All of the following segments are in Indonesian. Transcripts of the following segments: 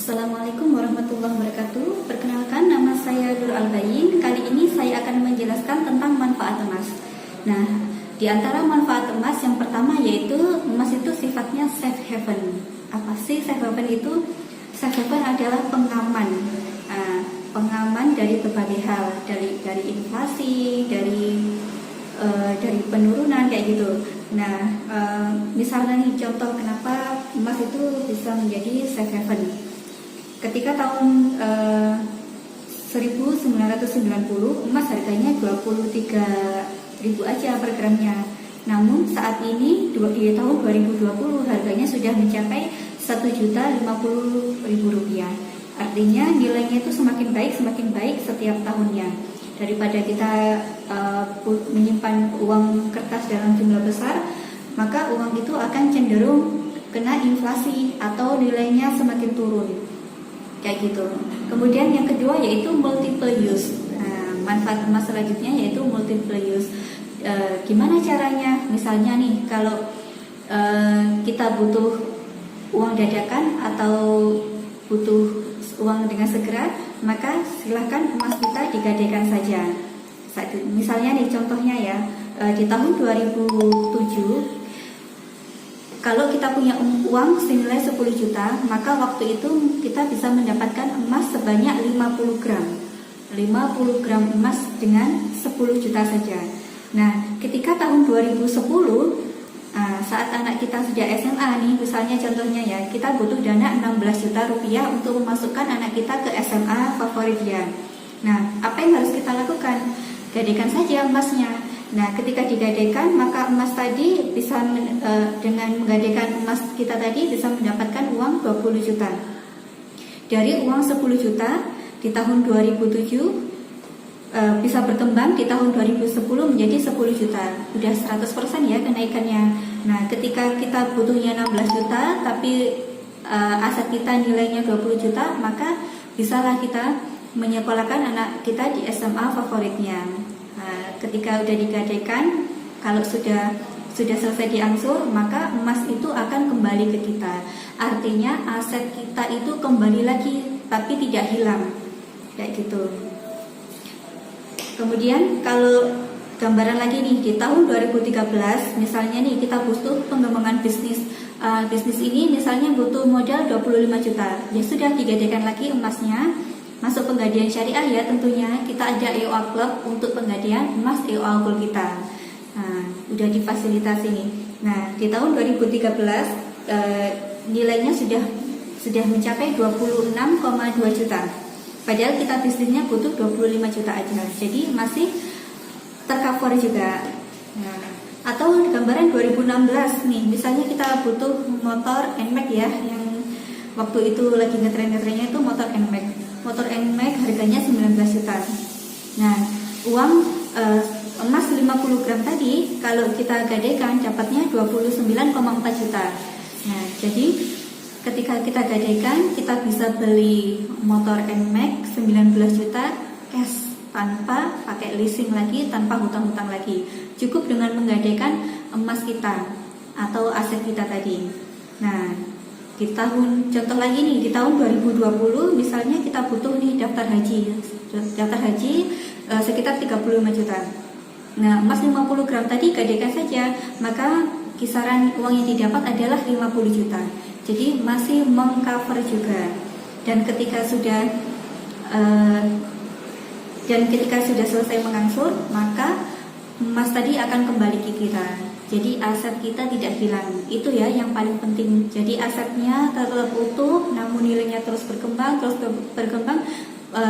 Assalamualaikum warahmatullahi wabarakatuh. Perkenalkan, nama saya Nur Albayin. Kali ini saya akan menjelaskan tentang manfaat emas. Nah, di antara manfaat emas yang pertama yaitu emas itu sifatnya safe haven. Apa sih safe haven itu? Safe haven adalah pengaman, pengaman dari berbagai hal, dari inflasi, dari penurunan kayak gitu. Nah, misalnya nih contoh kenapa emas itu bisa menjadi safe haven. Ketika tahun 1990 emas harganya 23.000 aja per gramnya. Namun saat ini di tahun 2020 harganya sudah mencapai 1.050.000 rupiah. Artinya nilainya itu semakin baik setiap tahunnya. Daripada kita menyimpan uang kertas dalam jumlah besar, maka uang itu akan cenderung kena inflasi atau nilainya semakin turun. Kayak gitu. Kemudian yang kedua yaitu multiple use. Manfaat emas selanjutnya yaitu multiple use. Gimana caranya? Misalnya nih kalau kita butuh uang dadakan atau butuh uang dengan segera, maka silahkan emas kita digadaikan saja. Misalnya nih contohnya ya, di tahun 2007 kalau kita punya uang senilai 10 juta, maka waktu itu kita bisa mendapatkan emas sebanyak 50 gram. 50 gram emas dengan 10 juta saja. Nah, ketika tahun 2010, saat anak kita sudah SMA nih, misalnya contohnya ya, kita butuh dana 16 juta rupiah untuk memasukkan anak kita ke SMA favorit dia. Nah, apa yang harus kita lakukan? Gadaikan saja emasnya. Nah, ketika digadaikan, maka emas tadi bisa dengan menggadaikan emas kita tadi bisa mendapatkan uang 20 juta. Dari uang 10 juta di tahun 2007 bisa berkembang di tahun 2010 menjadi 10 juta. Udah 100% ya kenaikannya. Nah, ketika kita butuhnya 16 juta tapi aset kita nilainya 20 juta, maka bisalah kita menyekolahkan anak kita di SMA favoritnya. Ketika sudah digadaikan, kalau sudah selesai diangsur, maka emas itu akan kembali ke kita. Artinya aset kita itu kembali lagi, tapi tidak hilang, kayak gitu. Kemudian kalau gambaran lagi nih di tahun 2013, misalnya nih kita butuh pengembangan bisnis. Bisnis ini misalnya butuh modal 25 juta. Ya sudah digadaikan lagi emasnya. Masuk penggadaian syariah ya tentunya, kita ajak EOA Club untuk penggadaian emas EOA Gold kita. Nah, udah difasilitasi nih. Nah, di tahun 2013 nilainya sudah mencapai 26,2 juta. Padahal kita bisnisnya butuh 25 juta aja. Jadi masih tercover juga. Nah, atau gambaran 2016 nih, misalnya kita butuh motor NMAX ya, yang waktu itu lagi ngetren-ngetrennya itu motor NMAX. Motor NMAX harganya 19 juta. Nah, uang emas 50 gram tadi kalau kita gadaikan dapatnya 29,4 juta. Nah, jadi ketika kita gadaikan kita bisa beli motor NMAX 19 juta cash tanpa pakai leasing lagi, tanpa hutang-hutang lagi. Cukup dengan menggadaikan emas kita atau aset kita tadi. Nah, contoh lagi nih, di tahun 2020 misalnya kita butuh nih daftar haji sekitar 35 juta. Nah, emas 50 gram tadi gadaikan saja, maka kisaran uang yang didapat adalah 50 juta. Jadi masih mengcover juga. Dan ketika sudah selesai mengangsur, maka emas tadi akan kembali ke kita. Jadi aset kita tidak hilang. Itu ya yang paling penting. Jadi asetnya tetap utuh, namun nilainya terus berkembang,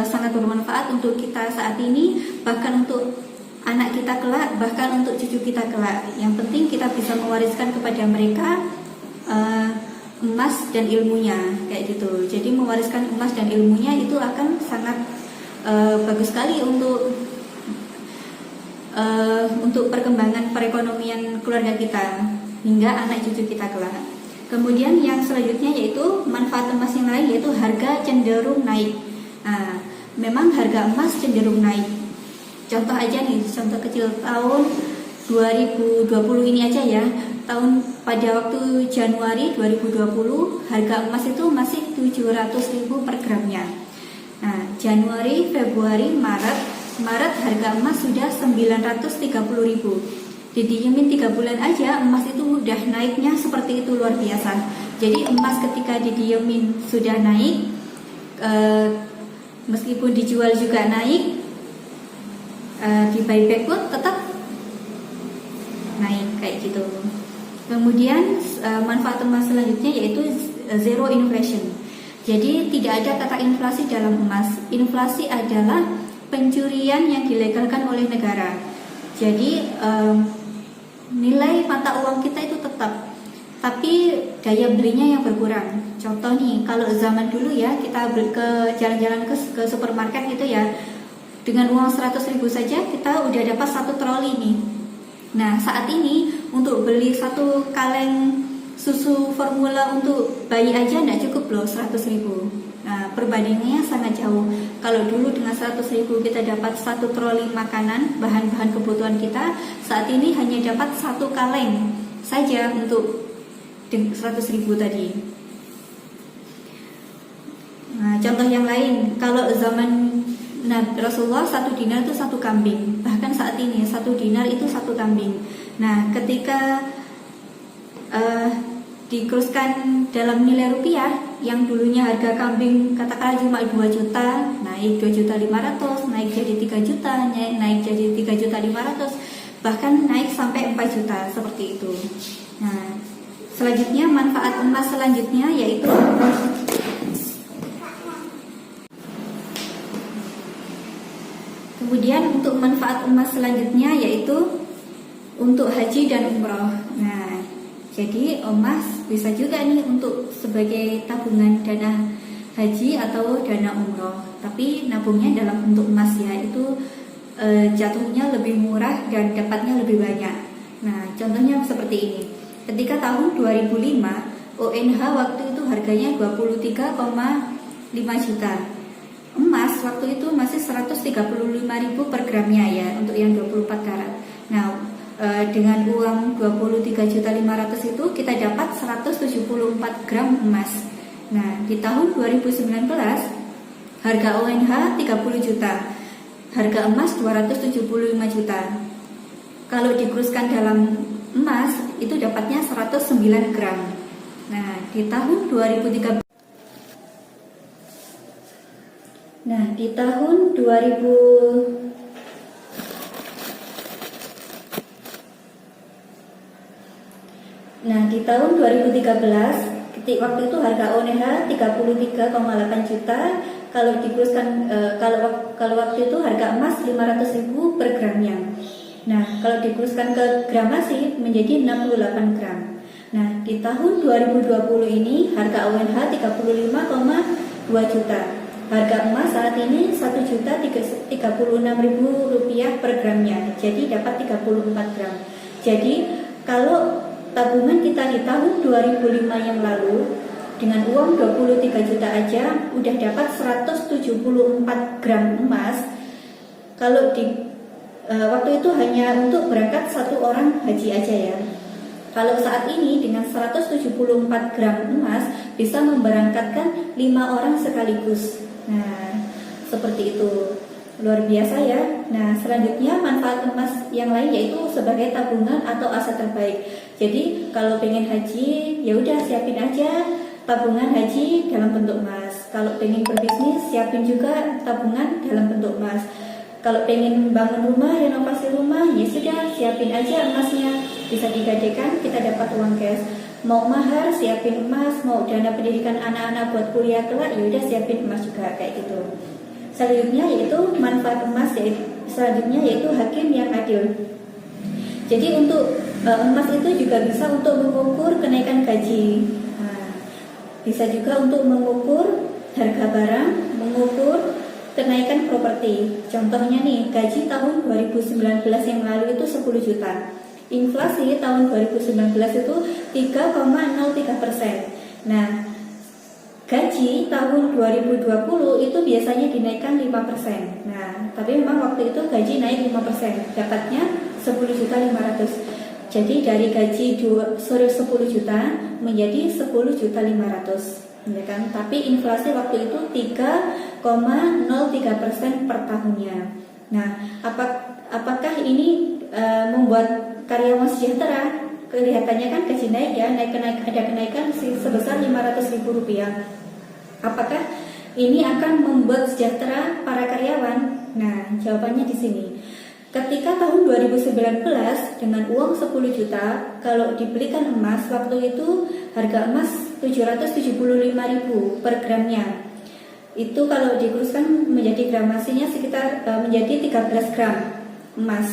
sangat bermanfaat untuk kita saat ini, bahkan untuk anak kita kelak, bahkan untuk cucu kita kelak. Yang penting kita bisa mewariskan kepada mereka emas dan ilmunya, kayak gitu. Jadi mewariskan emas dan ilmunya itu akan sangat bagus sekali untuk perkembangan perekonomian keluarga kita hingga anak cucu kita kelak. Kemudian yang selanjutnya yaitu manfaat emas yang lain, yaitu harga cenderung naik. Nah, memang harga emas cenderung naik. Contoh aja nih, contoh kecil tahun 2020 ini aja ya, pada waktu Januari 2020 harga emas itu masih 700.000 per gramnya. Nah, Januari, Februari, Maret harga emas sudah 930.000. Didiemin 3 bulan aja emas itu udah naiknya seperti itu, luar biasa. Jadi emas ketika didiemin sudah naik, meskipun dijual juga naik, di buyback pun tetap naik kayak gitu. Kemudian manfaat emas selanjutnya yaitu zero inflation. Jadi tidak ada kata inflasi dalam emas. Inflasi adalah pencurian yang dilegalkan oleh negara. Jadi nilai mata uang kita itu tetap, tapi daya belinya yang berkurang. Contoh nih, kalau zaman dulu ya, kita ke jalan-jalan ke supermarket gitu ya, dengan uang 100.000 saja kita udah dapat 1 troli nih. Nah, saat ini untuk beli 1 kaleng susu formula untuk bayi aja nggak cukup loh, 100.000. Nah, perbandingannya sangat jauh. Kalau dulu dengan 100.000 kita dapat 1 troli makanan, bahan-bahan kebutuhan kita, saat ini hanya dapat 1 kaleng saja untuk 100.000 tadi. Nah, contoh yang lain, kalau zaman Rasulullah 1 dinar itu 1 kambing. Bahkan saat ini 1 dinar itu 1 kambing. Nah, ketika dikuruskan dalam nilai rupiah, yang dulunya harga kambing katakanlah cuma 2 juta, naik 2.500.000, naik jadi 3 juta, naik jadi 3.500.000, bahkan naik sampai 4 juta seperti itu. Nah, selanjutnya manfaat emas selanjutnya yaitu kemudian untuk manfaat emas selanjutnya yaitu untuk haji dan umroh. Nah, jadi emas bisa juga nih untuk sebagai tabungan dana haji atau dana umroh. Tapi nabungnya dalam bentuk emas ya, itu jatuhnya lebih murah dan dapatnya lebih banyak. Nah, contohnya seperti ini. Ketika tahun 2005, ONH waktu itu harganya 23,5 juta. Emas waktu itu masih 135.000 per gramnya ya, untuk yang 24 karat. Nah, dengan uang 23.500.000 itu kita dapat 174 gram emas. Nah, di tahun 2019 harga ONH 30 juta, harga emas 275 juta. Kalau dikuruskan dalam emas itu dapatnya 109 gram. Nah, di tahun 2013 di tahun 2013 waktu itu harga ONH 33,8 juta. Kalau dikuruskan kalau waktu itu harga emas 500.000 per gramnya. Nah, kalau dikuruskan ke gramasi menjadi 68 gram. Nah, di tahun 2020 ini harga ONH 35,2 juta. Harga emas saat ini 1.036.000 rupiah per gramnya. Jadi dapat 34 gram. Jadi kalau tabungan kita di tahun 2005 yang lalu dengan uang 23 juta aja udah dapat 174 gram emas. Kalau waktu itu hanya untuk berangkat 1 orang haji aja ya. Kalau saat ini dengan 174 gram emas bisa memberangkatkan 5 orang sekaligus. Nah, seperti itu. Luar biasa ya. Nah, selanjutnya manfaat emas yang lain yaitu sebagai tabungan atau aset terbaik. Jadi kalau pengen haji, ya udah siapin aja tabungan haji dalam bentuk emas. Kalau pengen berbisnis, siapin juga tabungan dalam bentuk emas. Kalau pengen bangun rumah, renovasi rumah, ya sudah siapin aja emasnya. Bisa digadekan, kita dapat uang cash. Mau mahar, siapin emas. Mau dana pendidikan anak-anak buat kuliah kelak, ya udah siapin emas juga kayak gitu. Selanjutnya yaitu manfaat emas yaitu hakim yang adil. Jadi untuk emas itu juga bisa untuk mengukur kenaikan gaji. Nah, bisa juga untuk mengukur harga barang, mengukur kenaikan properti. Contohnya nih, gaji tahun 2019 yang lalu itu 10 juta. Inflasi tahun 2019 itu 3,03%. Nah, gaji tahun 2020 itu biasanya dinaikkan 5%. Nah, tapi memang waktu itu gaji naik 5%, dapatnya 10.500.000. Jadi dari gaji 10 juta menjadi 10.500.000, ya kan? Tapi inflasi waktu itu 3,03% per tahunnya. Nah, apakah ini membuat karyawan sejahtera? Kelihatannya kan gaji naik ya, ada kenaikan sebesar Rp500.000. Apakah ini akan membuat sejahtera para karyawan? Nah, jawabannya di sini. Ketika tahun 2019 dengan uang 10 juta, kalau dibelikan emas waktu itu harga emas 775.000 per gramnya. Itu kalau dikurskan menjadi gramasinya sekitar menjadi 13 gram emas.